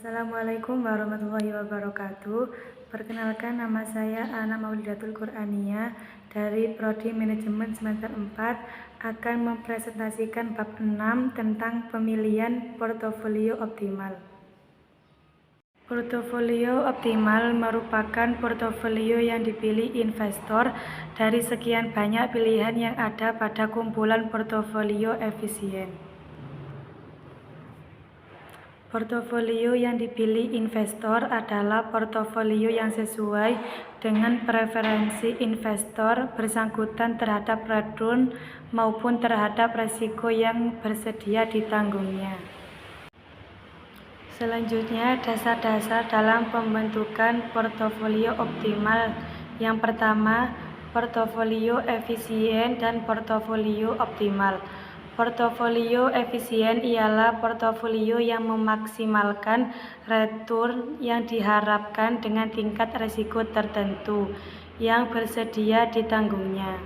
Assalamualaikum warahmatullahi wabarakatuh. Perkenalkan, nama saya Ana Maulidatul Qur'aniyah dari Prodi Manajemen semester 4 akan mempresentasikan bab 6 tentang pemilihan portofolio optimal. Portofolio optimal merupakan portofolio yang dipilih investor dari sekian banyak pilihan yang ada pada kumpulan portofolio efisien. Portofolio yang dipilih investor adalah portofolio yang sesuai dengan preferensi investor bersangkutan terhadap return maupun terhadap risiko yang bersedia ditanggungnya. Selanjutnya, dasar-dasar dalam pembentukan portofolio optimal. Yang pertama, portofolio efisien dan portofolio optimal. Portofolio efisien ialah portofolio yang memaksimalkan return yang diharapkan dengan tingkat risiko tertentu yang bersedia ditanggungnya.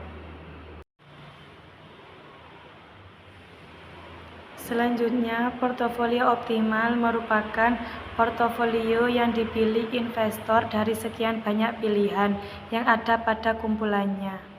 Selanjutnya, portofolio optimal merupakan portofolio yang dipilih investor dari sekian banyak pilihan yang ada pada kumpulannya.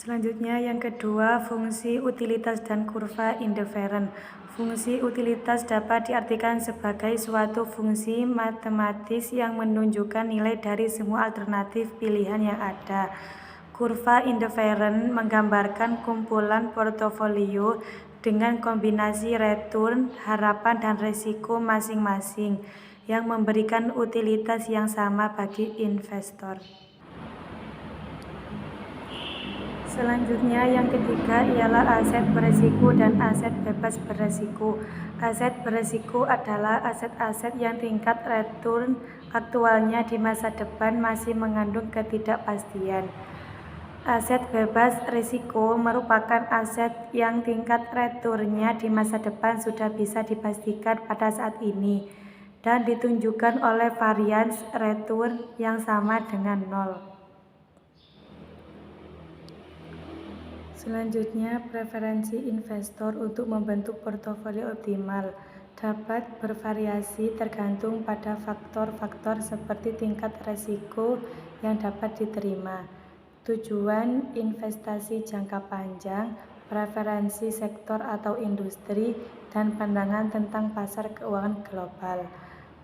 Selanjutnya, yang kedua, fungsi utilitas dan kurva indiferen. Fungsi utilitas dapat diartikan sebagai suatu fungsi matematis yang menunjukkan nilai dari semua alternatif pilihan yang ada. Kurva indiferen menggambarkan kumpulan portofolio dengan kombinasi return, harapan, dan risiko masing-masing yang memberikan utilitas yang sama bagi investor. Selanjutnya, yang ketiga ialah aset beresiko dan aset bebas beresiko. Aset beresiko adalah aset-aset yang tingkat return aktualnya di masa depan masih mengandung ketidakpastian. Aset bebas risiko merupakan aset yang tingkat returnnya di masa depan sudah bisa dipastikan pada saat ini dan ditunjukkan oleh varians return yang sama dengan 0. Selanjutnya, preferensi investor untuk membentuk portofolio optimal dapat bervariasi tergantung pada faktor-faktor seperti tingkat risiko yang dapat diterima, tujuan investasi jangka panjang, preferensi sektor atau industri, dan pandangan tentang pasar keuangan global.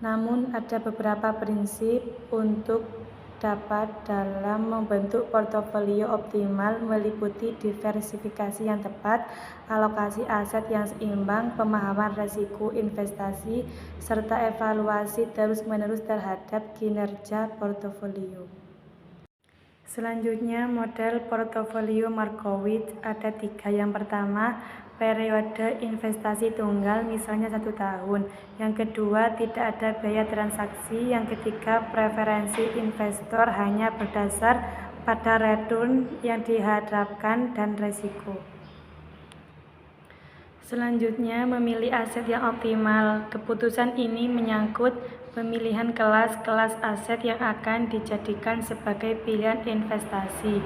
Namun, ada beberapa prinsip untuk dapat dalam membentuk portofolio optimal meliputi diversifikasi yang tepat, alokasi aset yang seimbang, pemahaman risiko investasi, serta evaluasi terus-menerus terhadap kinerja portofolio. Selanjutnya, model portofolio Markowitz ada 3. Yang pertama, periode investasi tunggal, misalnya 1 tahun. Yang kedua, tidak ada biaya transaksi. Yang ketiga, preferensi investor hanya berdasar pada return yang diharapkan dan risiko. Selanjutnya, memilih aset yang optimal. Keputusan ini menyangkut pemilihan kelas-kelas aset yang akan dijadikan sebagai pilihan investasi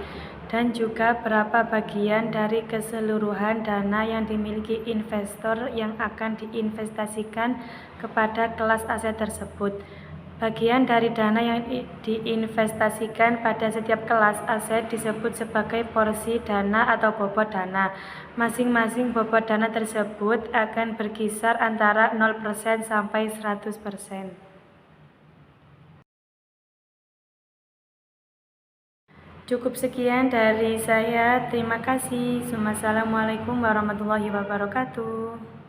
dan juga berapa bagian dari keseluruhan dana yang dimiliki investor yang akan diinvestasikan kepada kelas aset tersebut. Bagian dari dana yang diinvestasikan pada setiap kelas aset disebut sebagai porsi dana atau bobot dana. Masing-masing bobot dana tersebut akan berkisar antara 0% sampai 100%. Cukup sekian dari saya. Terima kasih. Wassalamualaikum warahmatullahi wabarakatuh.